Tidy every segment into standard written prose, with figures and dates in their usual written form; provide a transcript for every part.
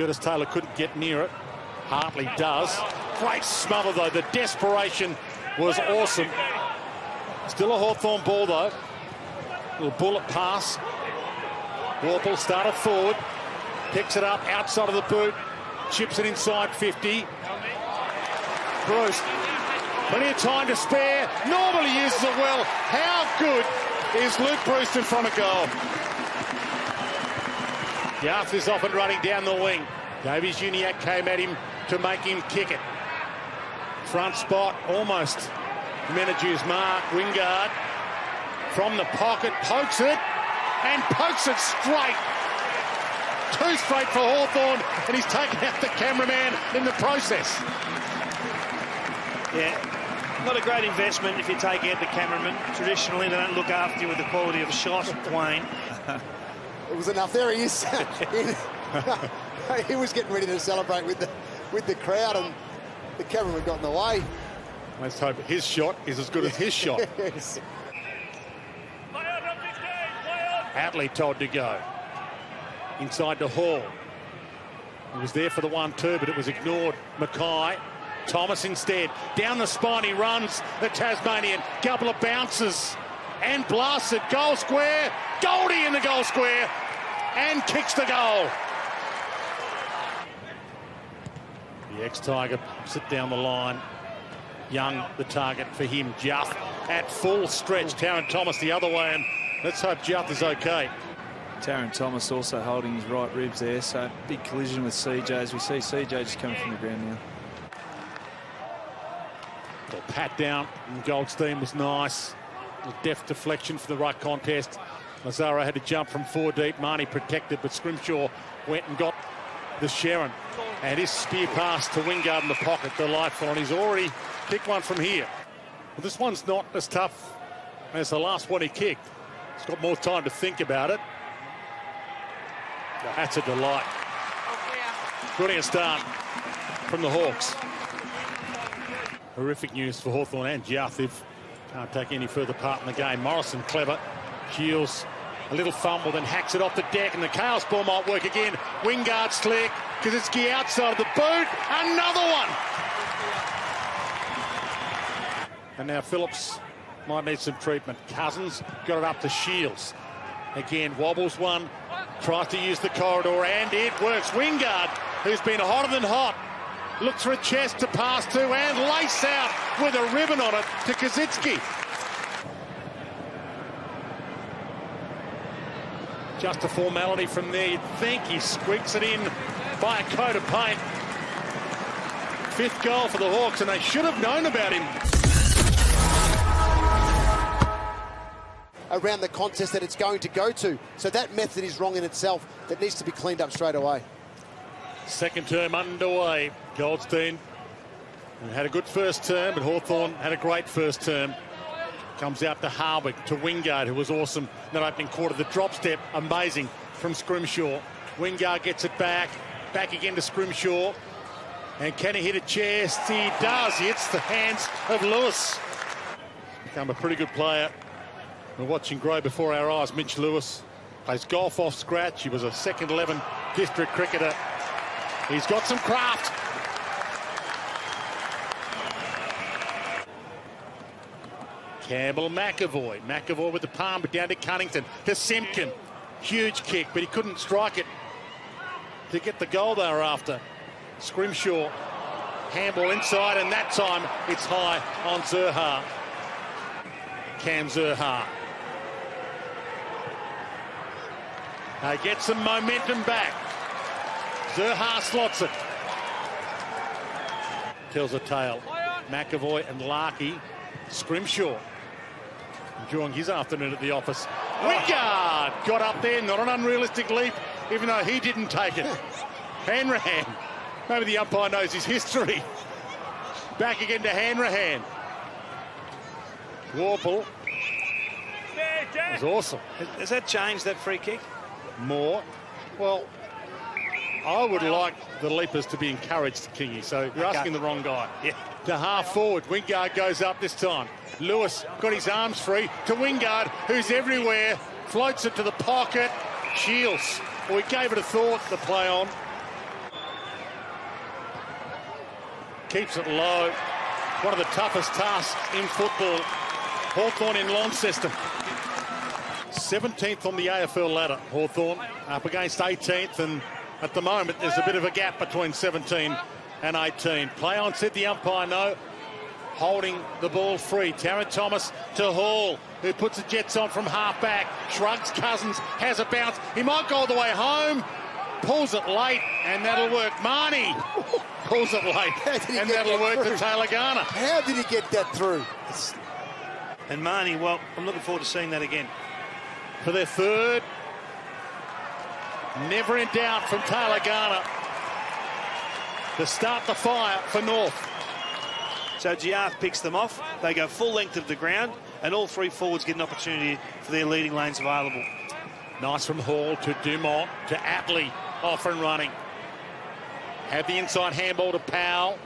Curtis Taylor couldn't get near it. Hartley does. Great smother though. The desperation was awesome. Still a Hawthorn ball though. Little bullet pass. Warple started forward. Picks it up outside of the boot. Chips it inside 50. Bruce. Plenty of time to spare. Normally uses it well. How good is Luke Bruce in front of goal? Yarth is off and running down the wing. Davies Uniacke came at him to make him kick it. Front spot almost Menadue's mark. Wingard from the pocket pokes it and pokes it straight. Too straight for Hawthorn, and he's taken out the cameraman in the process. Yeah, not a great investment if you take out the cameraman. Traditionally, they don't look after you with the quality of a shot, Dwayne. It was enough. There he is. He was getting ready to celebrate with the crowd, and the cameraman got in the way. Let's hope his shot is as good as his shot. Yes. Atley told to go. Inside to Hall. He was there for the 1-2, but it was ignored. Mackay. Thomas instead. Down the spine he runs. The Tasmanian. Couple of bounces. And blasted. Goal square. Goldie in the goal square. And kicks the goal. The ex-Tiger pumps it down the line. Young, the target for him. Juff at full stretch. Taron Thomas the other way. And let's hope Juff is okay. Taron Thomas also holding his right ribs there, so big collision with CJ as we see CJ just coming from the ground now. Little pat down from Goldstein was nice. A deft deflection for the right contest. Lazaro had to jump from 4 deep. Marnie protected, but Scrimshaw went and got the Sharon. And his spear pass to Wingard in the pocket, delightful, and he's already kicked one from here. Well, this one's not as tough as the last one he kicked. He's got more time to think about it. That's a delight. Brilliant start from the Hawks. Horrific news for Hawthorn and Yarth. They can't take any further part in the game. Morrison clever. Shields a little fumble, then hacks it off the deck, and the chaos ball might work again. Wingard slick. Kazitsky outside of the boot. Another one. And now Phillips might need some treatment. Cousins got it up to Shields. Again, wobbles one. Tries to use the corridor, and it works. Wingard, who's been hotter than hot, looks for a chest to pass to and lace out with a ribbon on it to Kazitsky. Just a formality from there. You'd think he squeaks it in by a coat of paint. 5th goal for the Hawks, and they should have known about him. Around the contest that it's going to go to. So that method is wrong in itself. That needs to be cleaned up straight away. Second term underway. Goldstein had a good first term, but Hawthorn had a great first term. Comes out to Harwick, to Wingard, who was awesome in that opening quarter. The drop step, amazing from Scrimshaw. Wingard gets it back again to Scrimshaw. And can he hit a chest? He does. He hits the hands of Lewis. Become a pretty good player. We're watching grow before our eyes. Mitch Lewis plays golf off scratch. He was a second 11 district cricketer. He's got some craft. Campbell McAvoy. McAvoy with the palm, but down to Cunnington. To Simpkin. Huge kick, but he couldn't strike it to get the goal they were after. Scrimshaw. Handball inside, and that time it's high on Zurhaar. Cam Zurhaar. They get some momentum back. Zurhaar slots it. Tells a tale. McAvoy and Larkey. Scrimshaw enjoying his afternoon at the office. Wingard got up there, not an unrealistic leap, even though he didn't take it. Hanrahan. Maybe the umpire knows his history. Back again to Hanrahan. Warple. It was awesome. Has that changed, that free kick? More. Well, I would like the leapers to be encouraged, Kingy, so you're asking the wrong guy. Yeah. To half forward, Wingard goes up this time. Lewis got his arms free to Wingard, who's everywhere, floats it to the pocket. Shields. Well, he gave it a thought, the play on. keeps it low. One of the toughest tasks in football. Hawthorn in Launceston. 17th on the AFL ladder, Hawthorn, up against 18th, and at the moment there's a bit of a gap between 17 and 18. Play on, said the umpire, no. Holding the ball free. Tarrant Thomas to Hall, who puts the Jets on from half-back. Shrugs Cousins, has a bounce. He might go all the way home. Pulls it late, and that'll work. Marnie pulls it late, and that'll work to Taylor Garner. How did he get that through? And Marnie, well, I'm looking forward to seeing that again. For their third. Never in doubt from Taylor Garner to start the fire for North. So Giath picks them off. They go full length of the ground, and all three forwards get an opportunity for their leading lanes available. Nice from Hall to Dumont to Atley, off and running. Had the inside handball to Powell.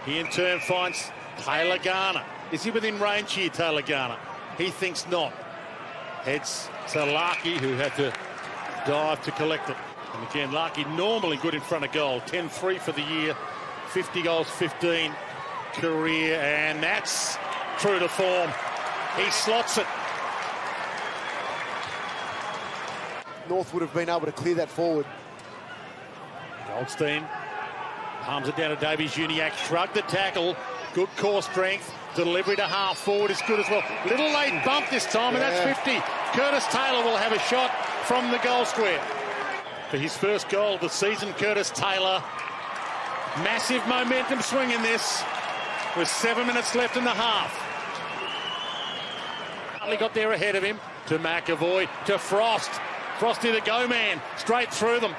He in turn finds Taylor Garner. Is he within range here, Taylor Garner? He thinks not. Heads to Larkey, who had to dive to collect it. And again, Larkey normally good in front of goal. 10-3 for the year, 50 goals, 15 career, and that's true to form. He slots it. North would have been able to clear that forward. Goldstein palms it down to Davies-Uniacke. Shrugged the tackle. Good core strength. Delivery to half forward is good as well. Little late bump this time, and that's 50. Curtis Taylor will have a shot from the goal square. For his first goal of the season, Curtis Taylor. Massive momentum swing in this, with 7 minutes left in the half. Hartley got there ahead of him. To McAvoy, to Frost. Frosty the go-man, straight through them.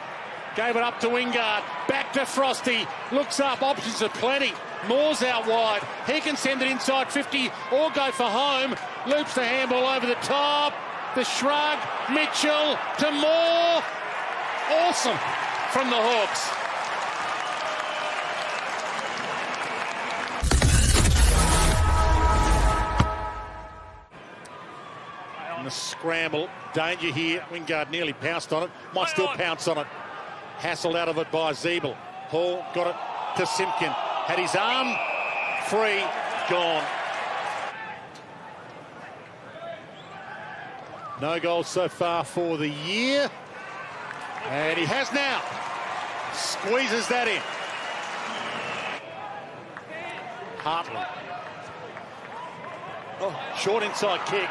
Gave it up to Wingard. Back to Frosty. Looks up, options are plenty. Moore's out wide. He can send it inside 50 or go for home. Loops the handball over the top. The shrug. Mitchell to Moore. Awesome from the Hawks. And the scramble. Danger here. Wingard nearly pounced on it. Might still pounce on it. Hassled out of it by Zeeble. Hall got it to Simpkin. Had his arm free, gone. No goals so far for the year. And he has now. Squeezes that in. Hartley. Oh, short inside kick.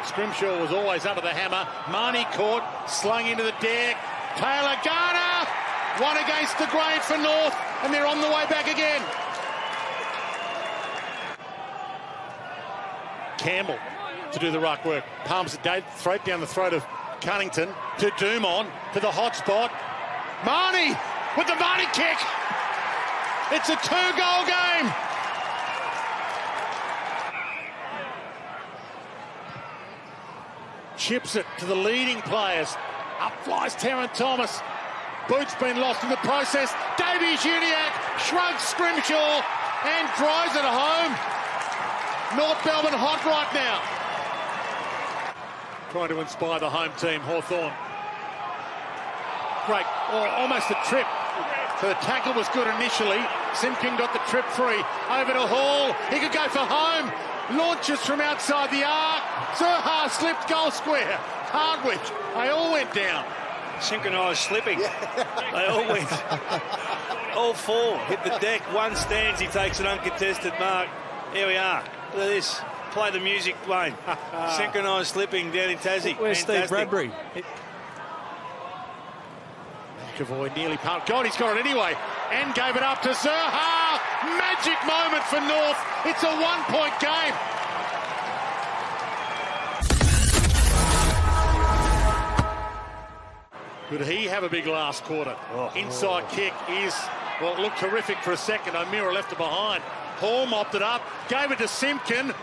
Scrimshaw was always under the hammer. Marnie caught, slung into the deck. Taylor Garner, one against the grain for North, and they're on the way back again. Campbell to do the ruck work. Palms it straight down the throat of Cunnington to Dumont, to the hot spot. Marnie with the Marnie kick. It's a 2-goal game. Chips it to the leading players. Up flies Tarrant Thomas. Boot's been lost in the process. Davies-Uniacke shrugs Scrimshaw and drives it home. North Melbourne hot right now. Trying to inspire the home team, Hawthorn. Great, almost a trip. So the tackle was good initially. Simpkin got the trip free. Over to Hall. He could go for home. Launches from outside the arc. Zerha slipped goal square. Hardwick. They all went down. Synchronised slipping. They all went. All four hit the deck. One stands. He takes an uncontested mark. Here we are. Look at this. Play the music, Wayne. Synchronised slipping down in Tassie. Where's Steve Bradbury? McAvoy nearly pumped. God, he's got it anyway. And gave it up to Zerha. Magic moment for North. It's a 1-point game. Could he have a big last quarter? Inside kick is, well, it looked terrific for a second. O'Meara left it behind. Hall mopped it up, gave it to Simpkin.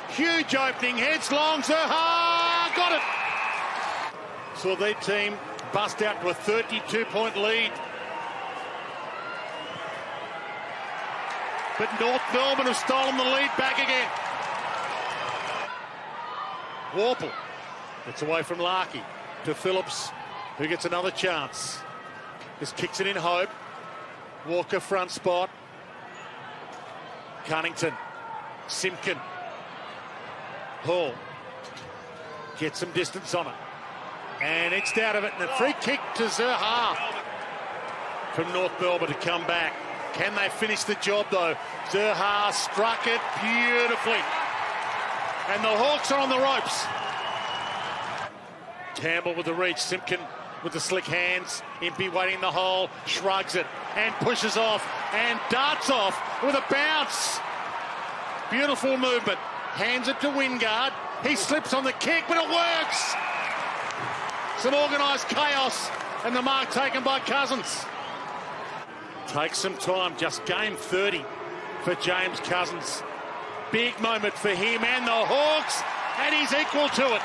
Huge opening, heads long, Zerha got it. Saw their team bust out to a 32-point lead. But North Melbourne have stolen the lead back again. Warple gets away from Larkey to Phillips, who gets another chance. Just kicks it in hope. Walker front spot. Cunnington, Simpkin, Hall gets some distance on it, and it's out of it, and a free kick to Zerha from North Melbourne to come back. Can they finish the job though? Zerha struck it beautifully, and the Hawks are on the ropes. Campbell with the reach, Simpkin with the slick hands, Impey waiting in the hole, shrugs it and pushes off and darts off with a bounce. Beautiful movement, hands it to Wingard. He slips on the kick, but it works. Some organised chaos, and the mark taken by Cousins. Takes some time, just game 30 for James Cousins. Big moment for him and the Hawks, and he's equal to it.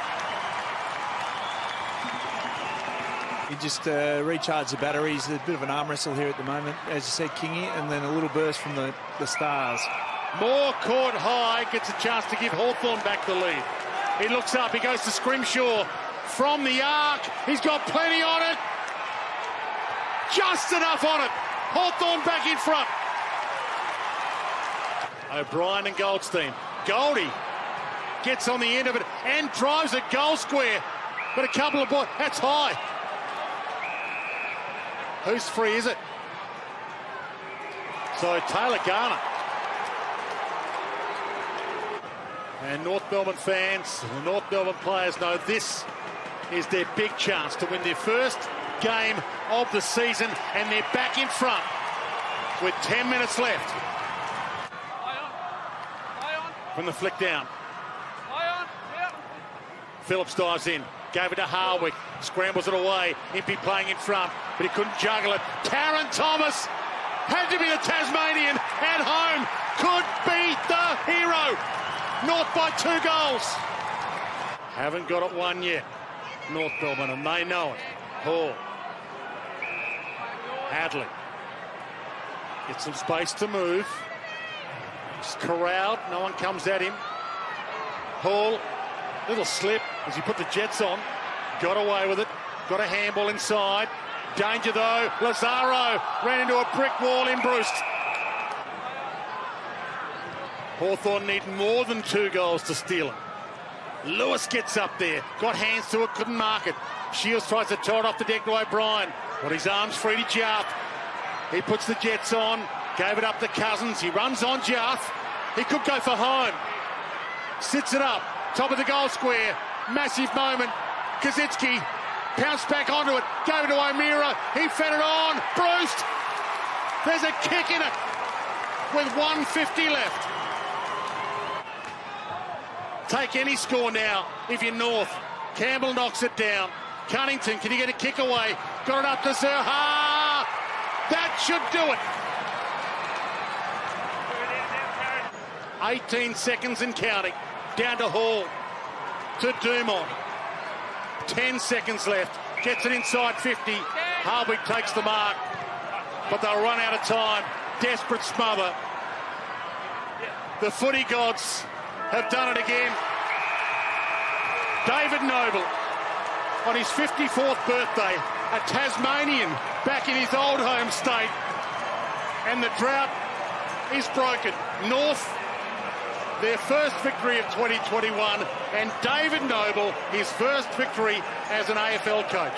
He just recharged the batteries. A bit of an arm wrestle here at the moment, as you said, Kingy, and then a little burst from the Stars. Moore caught high, gets a chance to give Hawthorn back the lead. He looks up, he goes to Scrimshaw from the arc. He's got plenty on it. Just enough on it. Hawthorn back in front. O'Brien and Goldstein. Goldie gets on the end of it and drives a goal square. But a couple of balls, that's high. Who's free, is it? So Taylor Garner. And North Melbourne fans, the North Melbourne players know this is their big chance to win their first game of the season, and they're back in front with 10 minutes left. From the flick down. Phillips dives in, gave it to Harwick, scrambles it away. Impey playing in front, but he couldn't juggle it. Taron Thomas had to be the Tasmanian at home. Could be the hero. North by 2 goals. Haven't got it won yet, North Melbourne, and they know it. Hall. Hadley. Gets some space to move. He's corralled. No one comes at him. Hall. Little slip as he put the Jets on. Got away with it. Got a handball inside. Danger though. Lazaro ran into a brick wall in Bruce. Hawthorn need more than 2 goals to steal it. Lewis gets up there. Got hands to it. Couldn't mark it. Shields tries to tow it off the deck to O'Brien. Got his arms free to Jarth. He puts the Jets on. Gave it up to Cousins. He runs on Jarth. He could go for home. Sits it up. Top of the goal square. Massive moment. Kaczynski pounced back onto it. Gave it to O'Meara. He fed it on. Bruce. There's a kick in it with 1:50 left. Take any score now if you're North. Campbell knocks it down. Cunnington, can he get a kick away? Got it up to Zerha. That should do it. 18 seconds and counting. Down to Hall. To Dumont. 10 seconds left. Gets it inside 50. Harwick takes the mark. But they'll run out of time. Desperate smother. The footy gods have done it again. David Noble, on his 54th birthday, a Tasmanian back in his old home state. And the drought is broken. North, their first victory of 2021, and David Noble, his first victory as an AFL coach.